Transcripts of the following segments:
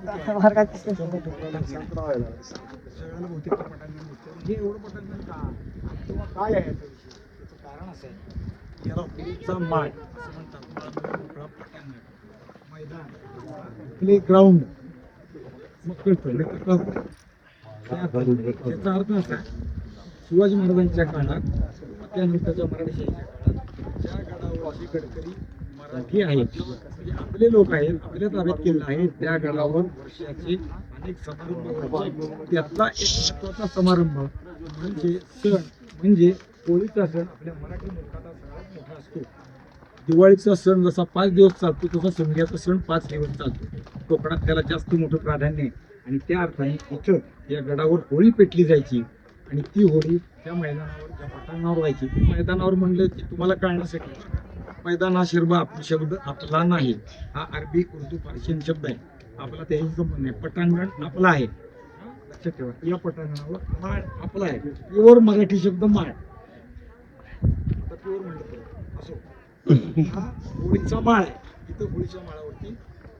सगळ्याला बहुतेक पटांगण दिसतं. हे एवढं पटांगण का किंवा काय आहे याचं विषय? त्याचं कारण असं आहे, याला होळीचा माळ असं म्हणतात. माळ म्हणजे मोकळा पटांगण, मैदान, प्ले ग्राउंड. मग कळतं त्याचा अर्थ असा आहे, शिवाजी महाराजांच्या काळात किंवा त्यानंतरच्या मराठीशाहीच्या काळात ज्या गडावर गडकरी मराठी आहेत, म्हणजे आपले लोक आहेत, आपल्या ताब्यात केलेलं आहे, त्या गडावर वर्षाचे अनेक समारंभ व्हायचे. त्यातला एक महत्वाचा समारंभ म्हणजे सण, म्हणजे होळीचा सण. आपल्या मराठी लोकांचा सगळ्यात मोठा असतो. दिवाळीचा सण जसा 5 दिवस चालतो, तसा समजाचा सण 5 दिवस चालतो. कोकणात त्याला जास्त मोठं प्राधान्य आहे आणि त्या अर्थाने इथं या गडावर होळी पेटली जायची आणि ती होळी त्या मैदानावर, ज्या पटांगणावर व्हायची. मैदानावर म्हणलं की तुम्हाला कळण्यासाठी, मैदान हा शब्द आपला नाही, हा अरबी, उर्दू, पार्शियन शब्द आहे. आपला त्याही संबंध नाही. पटांगण आपला आहे, लक्षात ठेवा. या पटांगणावर माळ आपला आहे. प्युअर मराठी शब्द माळ. प्युअर म्हणलं असो, हा होळीचा माळ आहे. इथं होळीच्या माळावरती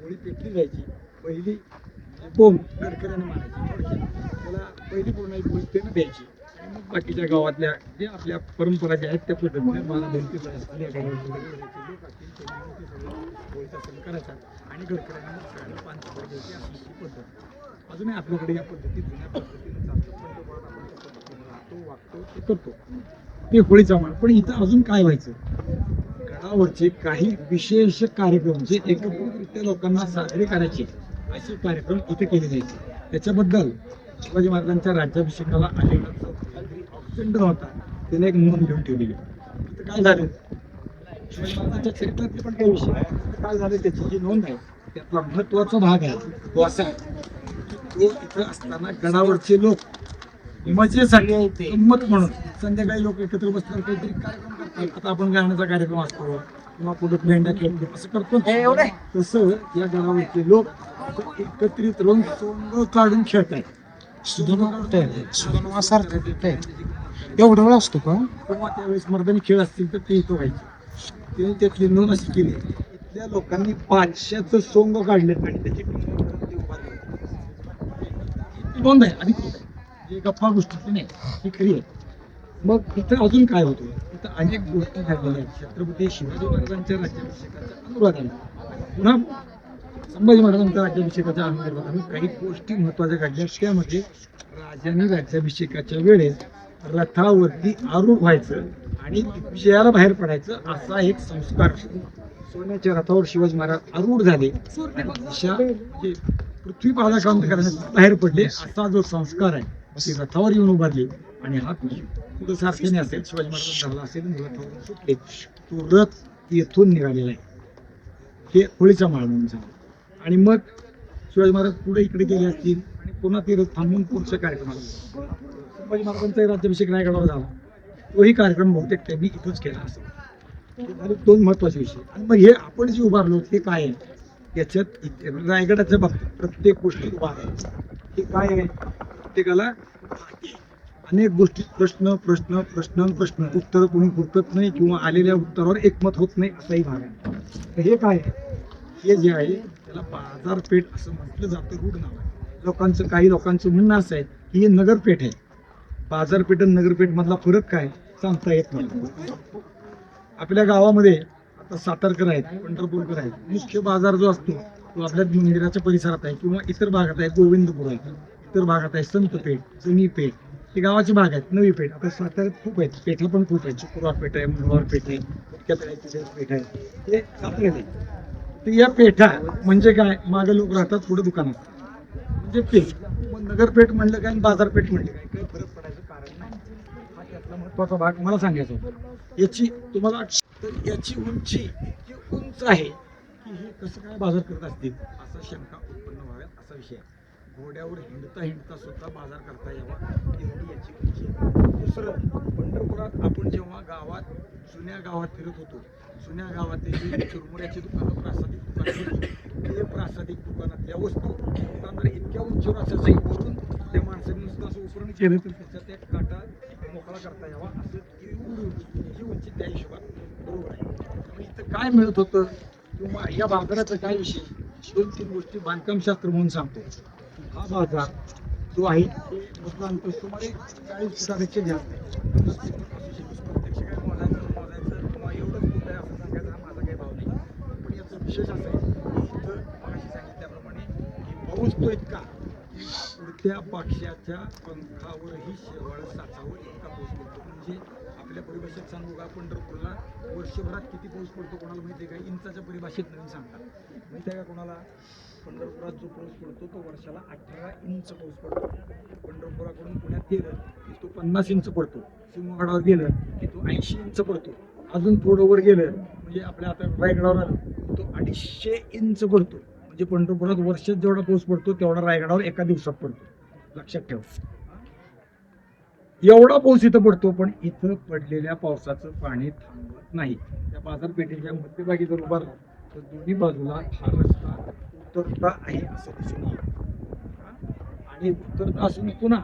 होळी पेटली जायची. पहिली बोंब गडकऱ्याने मारायची, त्याला पहिली पूर्ण होळी त्यानं द्यायची. आणि मग बाकीच्या गावातल्या जे आपल्या परंपरा ज्या आहेत त्या पद्धतीने होळीचा सण करायचा आणि गडकऱ्यांना सगळ्यांना पान द्यायची, अशी ही पद्धत अजूनही आपल्याकडे या पद्धतीत जुन्या पद्धतीने चालतं. पंतप्रधान आपण त्या पद्धतीने राहतो, वागतो, ते करतो. ते होळीचा माळ. पण इथं अजून काय व्हायचं, गडावरचे काही विशेष कार्यक्रम जे एकत्रितरित्या लोकांना साजरे करायचे, असे कार्यक्रम इथे केले जायचे. त्याच्याबद्दल शिवाजी महाराजांच्या राज्याभिषेकाला आलेला जो ऑक्सिडेंट होता, त्याने एक नोंद घेऊन ठेवलेली. इथं काय झालं, शिवाजी महाराजांच्या चरित्रातले पण काही विषय आहे. काय झालं, त्याची जी नोंद आहे त्यातला महत्वाचा भाग आहे तो असा आहे की, तो इथं असताना गडावरचे लोक मजेसाठी, गंमत म्हणून संध्याकाळी लोक एकत्र बसतात, काहीतरी कार्यक्रम करतात. आता आपण गाण्याचा कार्यक्रम असतो किंवा कुठं भेंड्या खेळतो, असं करतो. तसं या गडावरचे लोक एकत्रित राहून सोंग काढून खेळतात. एवढा वेळ असतो का? किंवा त्यावेळेस मर्दानी खेळ असतील तर ते इथं व्हायचे. त्यांनी त्यातली नोंद अशी केली, इथल्या लोकांनी 500चं सोंग काढले आणि त्याची नोंद आहे. आणि जे गप्पा गोष्टी नाही, ही खरी आहे. मग इथं अजून काय होतं, इथं अनेक गोष्टी घडलेल्या आहेत. छत्रपती शिवाजी महाराजांच्या राज्याभिषेकाच्या अनुराधाने पुन्हा संभाजी महाराजांच्या राज्याभिषेकाच्या अनुराधाने काही गोष्टी महत्वाच्या घडल्या. त्यामध्ये राजांनी राज्याभिषेकाच्या वेळेस रथावरती आरूढ व्हायचं आणि विजयाला बाहेर पडायचं, असा एक संस्कार. सोन्याच्या रथावर शिवाजी महाराज आरूढ झाले, म्हणजे पृथ्वी पादाक्रांत करण्यासाठी बाहेर पडले, असा जो संस्कार आहे ते रथावर येऊन उभारले. आणि हा पुढे सारख्याने असेल, शिवाजी महाराज झाला असेल, रथावरून सुटले, तो रथ येथून निघालेला आहे. हे होळीचा माळ म्हणून झाला. आणि मग शिवाजी महाराज पुढे इकडे गेले असतील आणि पुन्हा ते रथ थांबून पुढच्या कार्यक्रमाला संभाजी महाराजांचा राज्याभिषेक रायगडावर झाला, तोही कार्यक्रम बहुतेक त्यांनी इथंच केला असेल. हे झाले 2 महत्वाचे विषय. आणि मग हे आपण जे उभारलो ते काय आहे, याच्यात रायगडाच्या बाबतीत प्रत्येक गोष्टी उभा आहे. हे काय आहे, प्रत्येकाला अनेक गोष्टी प्रश्न प्रश्न प्रश्न प्रश्न, उत्तर कोणी फुटत नाही किंवा आलेल्या उत्तरावर एकमत होत नाही, असाही भाग आहे. तर हे काय आहे, हे जे आहे त्याला बाजारपेठ असं म्हटलं जातं, रूढ नाव आहे लोकांचं. काही लोकांचं म्हणणं असं आहे की हे नगरपेठ आहे. बाजारपेठ आणि नगरपेठ मधला फरक काय सांगता येत नाही. आपल्या गावामध्ये आता सातारकर आहेत, पंढरपूरकर आहेत. मुख्य बाजार जो असतो तो आपल्या मंदिराच्या परिसरात आहे किंवा इतर भागात आहे. गोविंदपूर आहे, इतर भागात आहे संतपेठ, जनी पेठ, ही गावाची भाग आहेत. नवी पेठ, आता साताऱ्यात खूप आहेत, पेठा पण खूप आहेत. शुक्रवार पेठ आहे, मंगळवार पेठ आहे, पेठ आहे, हे साताऱ्यात आहे. तर या पेठा म्हणजे काय, मागे लोक राहतात, पुढे दुकानात, म्हणजे पेठ. मग नगरपेठ म्हणलं काय आणि बाजारपेठ म्हणलं काय, काही फरक पडायचं कारण नाही. हा त्यातला महत्वाचा भाग मला सांगायचा होता. याची तुम्हाला तर याची उंची इतकी उंच आहे की हे कसं काय बाजार करत असतील, असा शंका उत्पन्न व्हाव्यात, असा विषय आहे. घोड्यावर हिंडता सुद्धा बाजार करता यावा, एवढी याची उंची आहे. दुसरं, पंढरपुरात आपण जेव्हा गावात, जुन्या गावात फिरत होतो, जुन्या गावातले जे चुरमुऱ्याची दुकानं, प्रासादिक दुकानं, ते प्रासादिक दुकानातल्या वस्तू दुकानदार इतक्या उंचीवर असायचं, वरून त्या माणसाने नुसतं असं उपरण केलं तर त्याच्यात एक काटा मोकळा करता यावा, असं ही उंची त्या हिशोबात बरोबर आहे. त्यामुळे इथं काय मिळत होतं किंवा या बाजाराचा काय विषय, 2-3 गोष्टी बांधकामशास्त्र म्हणून सांगतो. हा बाजार जो आहे ते मोठा अंतर सुमारे 40 फुटापेक्षा जास्त आहे. 50 फूट असू शकतो. प्रत्यक्ष काय मोजायचं किंवा एवढंच फूट आहे असं सांगायचा हा माझा काही भाव नाही. पण याचं विशेष असं आहे की इथं मगाशी सांगितल्याप्रमाणे की पाऊस तो इतका की पुढच्या पक्षाच्या पंखावरही शेवाळ साचावं इतका पाऊस पडतो. म्हणजे आपल्या परिभाषेत सांगू का, पंढरपूरला वर्षभरात किती पाऊस पडतो कोणाला माहिती आहे का? इंचाच्या परिभाषेत नवीन सांगतात. माहिती आहे का कोणाला? पंढरपुरात जो पाऊस पडतो तो वर्षाला 18 इंच पाऊस पडतो. पंढरपुराकडून पुण्यात गेलं की तो 50 इंच पडतो. सिंहगडावर गेलं की तो 80 इंच पडतो. अजून थोडं वर गेलं म्हणजे आपल्या आता रायगडावर आलं तो 250 इंच पडतो. म्हणजे पंढरपुरात वर्षात जेवढा पाऊस पडतो तेवढा रायगडावर एका दिवसात पडतो. लक्षात ठेव. एवढा पाऊस इथं पडतो, पण इथं पडलेल्या पावसाचं पाणी थांबत नाही. त्या बाजारपेठेच्या मध्यभागी जर उभा राहिला तर दोन्ही बाजूला हा रस्ता उतरता आहे असं दिसून येईल. आणि उतरता असून पुन्हा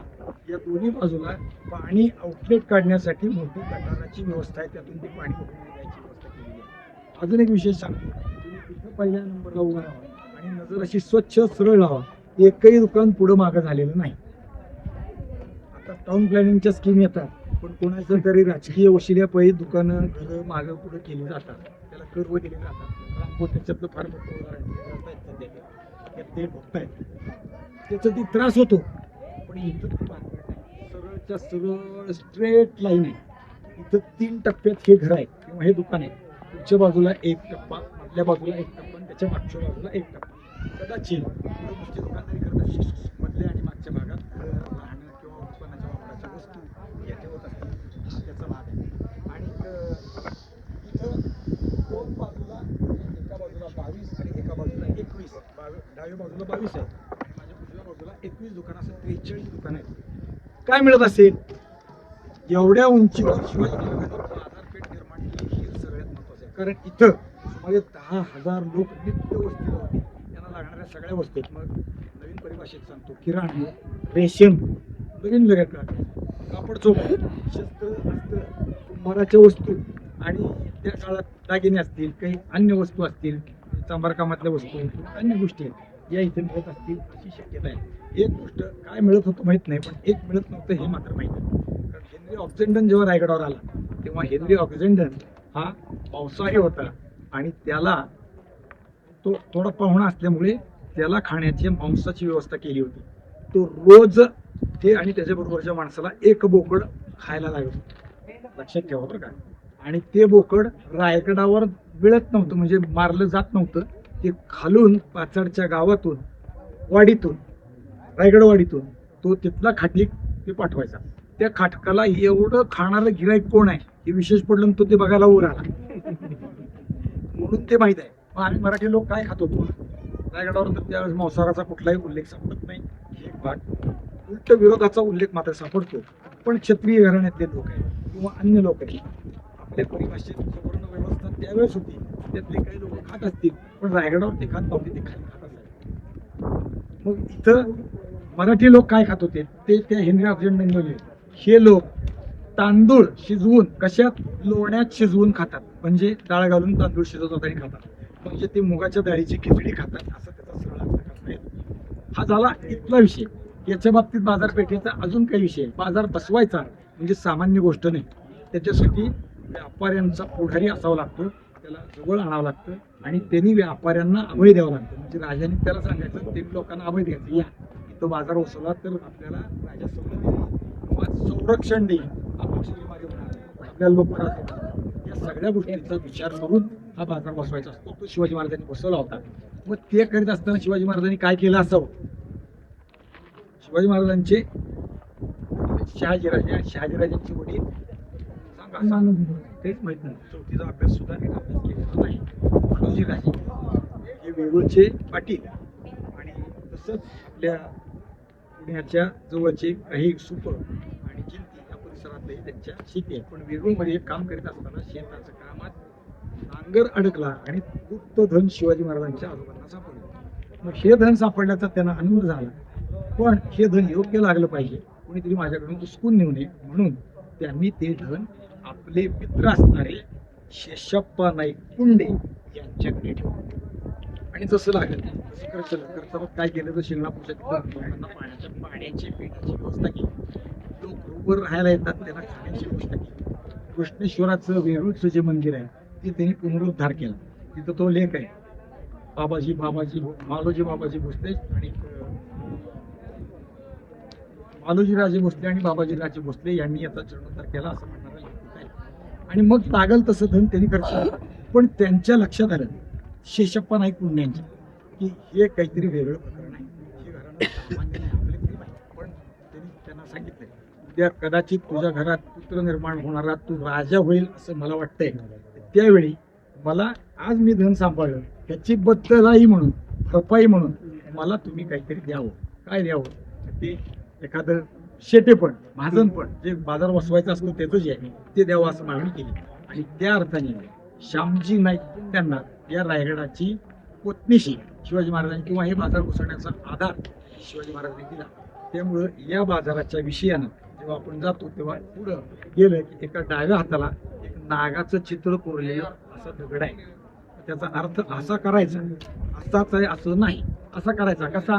या दोन्ही बाजूला पाणी आउटलेट काढण्यासाठी मोठी गटाराची व्यवस्था आहे. त्यातून ते पाणी उडवून द्यायची व्यवस्था केलेली आहे. अजून एक विशेष सांगतो, तुम्ही तिथं पहिल्या नंबरला उभा राहा आणि नजर अशी स्वच्छ सरळ लावा. एकही दुकान पुढं मागं झालेलं नाही. आता टाउन प्लॅनिंगच्या स्कीम येतात, पण कोणाचं तरी राजकीय वशिल्यापायी दुकानं घरं मागं पुढं केली जातात. त्याला कर्व दिले जातात. रामको त्याच्यातलं फार मोठं उदाहरण ते बघतायत. त्याचा ती त्रास होतो. पण इथं सरळच्या सरळ स्ट्रेट लाईन आहे. इथं 3 टप्प्यात हे घर आहे किंवा हे दुकान आहे. पुढच्या बाजूला 1 टप्पा, मधल्या बाजूला 1 टप्पा आणि त्याच्या मागच्या बाजूला 1 टप्पा. कदाचित नुसते दुकानदारी करत असतील. मधल्या आणि मागच्या भागात राहणं किंवा उत्पन्नाच्या वापराच्या वस्तू या ठेवत असतील. हा त्याचा भाग आहे. आणि इथं 2 बाजूला, एका बाजूला 22 आणि एका बाजूला 21, डाव्या बाजूला 22 आहे आणि माझ्या उजव्या बाजूला 21 दुकानं, असं 43 दुकानं आहेत. काय मिळत असेल? एवढ्या उंचीवर शिवाजी महाराजांनी बाजारपेठ निर्माण केली हे सगळ्यात महत्वाचं आहे. कारण इथं सुमारे 10,000 लोक नित्य वस्तीला होते. त्यांना लागणाऱ्या सगळ्या वस्तू आहेत. मग नवीन परिभाषेत सांगतो, किराणा, रेशन, नवीन वेगळ्या कापड चोपड, शस्त्र अस्त्र, कुंभाराच्या वस्तू आणि त्या काळात दागिने असतील, काही अन्य वस्तू असतील, चांभार कामातल्या वस्तू, अन्य गोष्टी आहेत या इथे मिळत असतील अशी शक्यता आहे. एक गोष्ट काय मिळत होतं माहीत नाही, पण एक मिळत नव्हतं हे मात्र माहीत आहे. कारण हेनरी ऑक्झेंडन जेव्हा रायगडावर आला तेव्हा हेनरी ऑक्झेंडन हा पावसाळी होता आणि त्याला तो थोडा पाहुणा असल्यामुळे त्याला खाण्याची मांसाची व्यवस्था केली होती. तो रोज ते आणि त्याच्याबरोबरच्या माणसाला 1 बोकड खायला लागत होतं. लक्षात ठेवा बरं का. आणि ते बोकड रायगडावर मिळत नव्हतं, म्हणजे मारलं जात नव्हतं. ते खालून पाचडच्या गावातून, वाडीतून, रायगडवाडीतून तो तिथला खाटीक ते पाठवायचा. त्या खाटकाला एवढं खाणारं गिराईक कोण आहे हे विशेष पडलं, तो ते बघायला वर आला म्हणून ते माहीत आहे. मग आम्ही मराठी लोक काय खात होतो रायगडावर, तर त्यावेळेस मांसाहाराचा कुठलाही उल्लेख सापडत नाही. एक भाग उलट विरोधाचा उल्लेख मात्र सापडतो. पण क्षत्रिय घराण्यातले लोक आहेत किंवा अन्य लोक आहेत, आपल्या परिभाषेत सुवर्ण व्यवस्था त्यावेळेस होती, त्यातले काही लोक खात असतील, पण रायगडावर ते खात नव्हते, ते खाली खात असायचे. मग इथं मराठी लोक काय खात होते ते त्या हेनरी ऑक्झेंडनने, हे लोक तांदूळ शिजवून, कशात, लोण्यात शिजवून खातात. म्हणजे डाळ घालून तांदूळ शिजवतात आणि खातात. म्हणजे ते मुगाच्या डाळीची खिचडी खातात, असं त्याचा सरळ अर्थ करता येतो. हा झाला इथला विषय. याच्या बाबतीत बाजारपेठेचा अजून काही विषय. बाजार बसवायचा म्हणजे सामान्य गोष्ट नाही. त्याच्यासाठी व्यापाऱ्यांचा पुढारी असावा लागतो, त्याला जवळ आणावं लागतं आणि त्यांनी व्यापाऱ्यांना अभय द्यावं लागतं. म्हणजे राजाने त्याला सांगायचं, ते लोकांना अभय द्यायचं, या इथं बाजार बसवला तर आपल्याला राजा सवलत देईल किंवा संरक्षण देईल, आपल्याला लोक त्रास होतात. या सगळ्या गोष्टींचा विचार करून हा बाजार बसवायचा असतो. तो शिवाजी महाराजांनी बसवला होता. मग ते करीत असताना शिवाजी महाराजांनी काय केलं असावं? शिवाजी महाराजांचे शहाजीराजे आणि शहाजीराजांचे वडील सांगा तेच माहित नाही. चौथीचा अभ्यास सुद्धा नीट अभ्यास केलेला नाही. मनोजी राजे हे वेरूळचे पाटील आणि तसंच आपल्या पुण्याच्या जवळचे काही सुप आणि जिंती या परिसरातले त्यांच्या शेती आहे. पण वेरूळमध्ये काम करीत असताना शेताच्या कामात नांगर अडकला आणि गुप्त धन शिवाजी महाराजांच्या आजोबांना सापडलं. मग हे धन सापडल्याचा त्यांना आनंद झाला, पण हे धन योग्य लागलं पाहिजे, कोणीतरी माझ्याकडून उचकून नेऊ नये, म्हणून त्यांनी ते धन आपले मित्र असणारे शेषप्पा नाईक पुंडे यांच्याकडे ठेवले. आणि जसं लागेल तसं करता काय केलं तर शिंगणापूरच्या लोकांना पाण्याची पिण्याची व्यवस्था केली. लोक उभं राहायला येतात त्यांना खाण्याची व्यवस्था केली. कृष्णेश्वराचं वेरूळचं जे मंदिर आहे ते त्यांनी पुनरुद्धार केला. तिथं तो लेख आहे मालोजी बाबाजी भोसले आणि मालोजी राजे भोसले आणि बाबाजी राजे भोसले यांनी याचा जीर्णोद्धार केला असं म्हणणारा लेखक आहे. आणि मग लागल तसं धन त्यांनी खर्च केलं. पण त्यांच्या लक्षात आलं शेषप्पा नाईक पुण्यांच्या की हे काहीतरी वेगळं प्रकरण आहे, हे घराणं सामान्य नाही, आपले गरीब आहे. पण त्यांना सांगितलंय उद्या कदाचित तुझ्या घरात पुत्र निर्माण होणारा तू राजा होईल असं मला वाटतंय. त्यावेळी मला आज मी धन सांभाळलं त्याची बद्दलाई म्हणून भरपाई म्हणून मला तुम्ही काहीतरी द्यावं. काय द्यावं ते एखादं शेटेपण महाजनपण जे बाजार बसवायचा असतो त्याचं जे आहे ते द्यावं असं मागणी केली. आणि त्या अर्थाने श्यामजी नाईक पुण्यांना या रायगडाची पोतनीशी शिवाजी महाराजांनी किंवा हे बाजार घुसवण्याचा आधार शिवाजी महाराजांनी दिला. त्यामुळं या बाजाराच्या विषयानं जेव्हा आपण जातो तेव्हा पुढं गेलं की एका डाव्या हाताला एक नागाचं चित्र कोरलेलं असा दगड आहे. त्याचा अर्थ असा करायचा, असाच आहे असं नाही, असा करायचा कसा,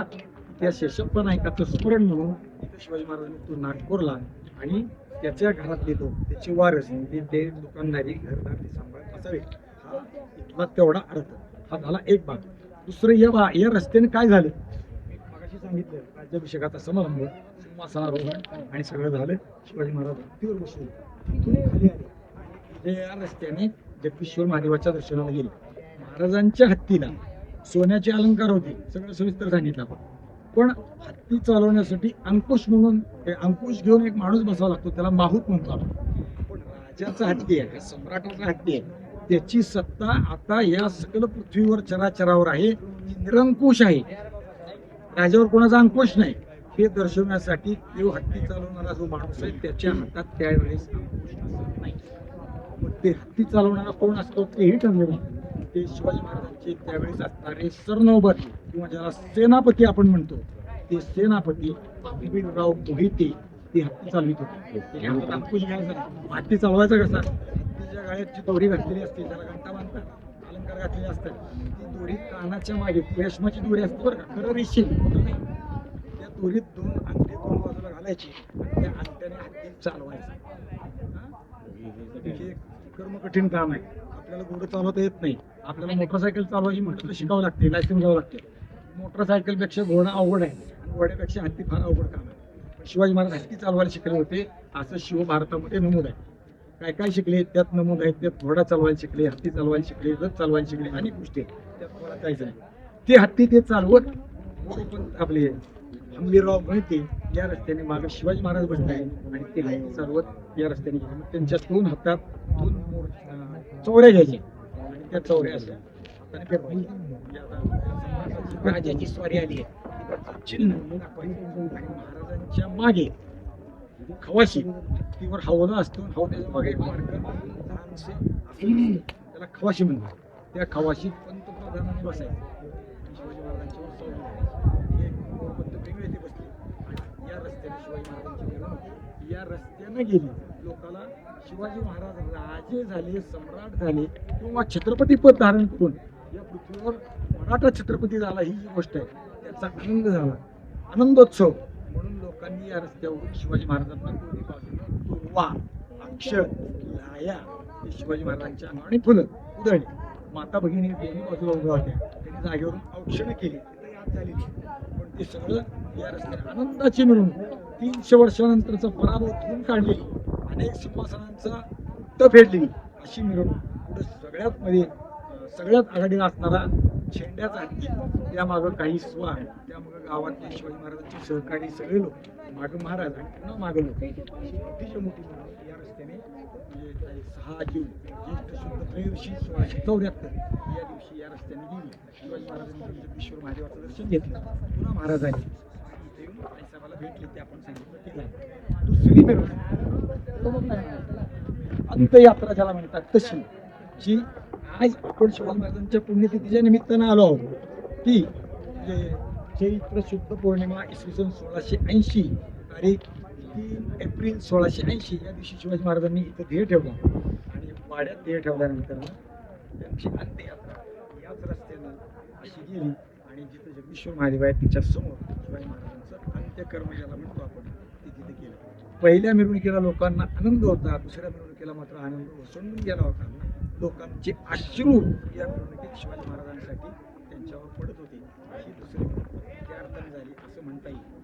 त्या शेषप्पा नाईकाचं स्मरण म्हणून शिवाजी महाराजांनी तो नाग कोरला आणि त्याच्या घरातले लोक त्याचे वारस ते दुकानदारी घरदार ते सांभाळत असावे. हा इथला तेवढा अर्थ हा झाला एक भाग. दुसरं या रस्त्याने काय झालं मी मगाशी सांगितलं, राज्याभिषेकाचा समारंभ सिंहासनारोहण आणि सगळं झालं. शिवाजी महाराज हत्तीवर बसले तिथून खाली आले आणि या रस्त्याने जगदीश्वर महादेवाच्या दर्शनाला गेले. महाराजांच्या हत्तीला सोन्याचे अलंकार होते, सगळं सविस्तर सांगितलं आपण. पण हत्ती चालवण्यासाठी अंकुश म्हणून अंकुश घेऊन एक माणूस बसावा लागतो, त्याला माहूत म्हणतो आपण. पण राजाचा हत्ती आहे, सम्राटाचा हत्ती आहे, त्याची सत्ता आता या सकल पृथ्वीवर चराचरावर आहे, ती निरंकुश आहे. राजावर कोणाचा अंकुश नाही हे दर्शवण्यासाठी तो हत्ती चालवणारा जो माणूस आहे त्याच्या हातात त्यावेळेस अंकुश असत नाही. मग ते हत्ती चालवणारा कोण असतो तेही ठरलेलं नाही. ते शिवाजी महाराजांचे त्यावेळेस असणारे सरनौबत किंवा ज्याला सेनापती आपण म्हणतो ते सेनापती बिपिनराव मोहिते ते हत्ती चालवित होते. त्याच्या हातात अंकुश घ्यायचा, हत्ती चालवायचा कसा, हत्तीच्या गाळ्यात जी दोरी घातलेली असते त्याला घंटा बांधतात, अलंकार घातलेले असतात, ती दोरी कानाच्या मागे रेशमाची दोरी असते बरं का, खरं रेशीम नाही. त्या दोरीत दोन अंगठी दोन बाजूला घालायची आणि त्या अंगठ्याने हत्ती चालवायचा. हे कर्म कठीण काम आहे. आपल्याला घोडं चालवता येत नाही, आपल्याला मोटरसायकल चालवायची म्हटलं तर शिकावं लागते, लायसन्स घ्यावं लागते. मोटरसायकलपेक्षा घोडा अवघड आहे आणि घोड्यापेक्षा हत्ती फार अवघड काम आहे. शिवाजी महाराज हत्ती चालवायला शिकले होते असं शिवभारतामध्ये नमूद आहे. काय काय शिकले त्यात नमूद आहे. त्यात घोडा चालवायला शिकले, हत्ती चालवायला शिकले, रथ चालवायला शिकले, अनेक गोष्टी त्यात मला जायचं आहे. ते हत्ती ते चालवत पण आपले हंबीरराव मोहिते या रस्त्याने मागे शिवाजी महाराज बसले आणि ते हत्ती चालवत या रस्त्याने गेले. मग त्यांच्या दोन हातात दोन चौऱ्या घ्यायच्या आणि त्या चौऱ्या असल्या राजाची स्वारी आली आहे चिन्ह आणि महाराजांच्या मागे खवाशी हत्तीवर हवला असतो, हवल्याच्या मागे एक मार्ग त्याला खवाशी म्हणतात. त्या खवाशीत पंतप्रधानांनी बसायचं. शिवाजी महाराजांच्यावर एक वेगळे ते बसले आणि या रस्त्याने शिवाजी महाराजांची या रस्त्याने गेली. लोकांना शिवाजी महाराज राजे झाले, सम्राट झाले किंवा छत्रपती पद धारण करून या पृथ्वीवर मराठा छत्रपती झाला ही जी गोष्ट आहे त्याचा आनंद झाला, आनंदोत्सव म्हणून लोकांनी या रस्त्यावरून शिवाजी महाराजांना दोन्ही बाजूला दुर्वा, अक्षर, लाया हे शिवाजी महाराजांच्या अंगाने फुलं उधळली. माता भगिनी दोन्ही बाजूला उभ्या होत्या, त्यांनी जागेवरून औक्षणं केली, याद झालेली. पण ते सगळं या रस्त्याने आनंदाची मिळून 300 वर्षानंतरचा पराभव धुवून काढलेली, अनेक सिंहासनांचा उत्त फेडलेली अशी मिरवणूक पुढे सगळ्यात आघाडीला असणारा झेंड्याचा हत्ती, त्यामागं काही स्व आहे, त्यामागं गावातले शिवाजी महाराजांचे सहकारी सगळे लोक मागं महाराज आणि पुन्हा मागं लोक मोठीच्या मोठी या रस्त्याने म्हणजे 6 जून ज्येष्ठ शुद्ध त्रयोदशी 1674 या दिवशी या रस्त्याने गेली. शिवाजी महाराजांनी जगदीश्वर महादेवाचं दर्शन घेतलं. पुन्हा महाराजांनी इथे येऊन आईसाहेबाला भेटले ते आपण सांगितलं ठीक आहे. दुसरी मिरवणूक अंतयात्रा ज्याला म्हणतात तशी जी आज आपण शिवाजी महाराजांच्या पुण्यतिथीच्या निमित्तानं आलो आहोत ती चैत्र शुद्ध पौर्णिमा इसवी सन 1680 तारीख 3 एप्रिल 1680 या दिवशी शिवाजी महाराजांनी इथं ध्येय ठेवला आणि वाड्यात ध्येय ठेवल्यानंतर त्यांची अंत्ययात्रा याच रस्त्यानं अशी गेली आणि जिथं जगदीश्वर महादेव आहे तिच्या समोर शिवाजी महाराजांचं अंत्यकर्म ज्याला म्हणतो आपण ते तिथे केलं. पहिल्या मिरवणुकीला लोकांना आनंद होता, दुसऱ्या मिरवणुकीला मात्र आनंद ओसंडून गेला होता. लोकांचे अश्रू या मिरवणुकीत शिवाजी महाराजांसाठी त्यांच्यावर पडत होते. ही दुसरी मिरवणूक त्या अर्थाने झाली असं म्हणता येईल.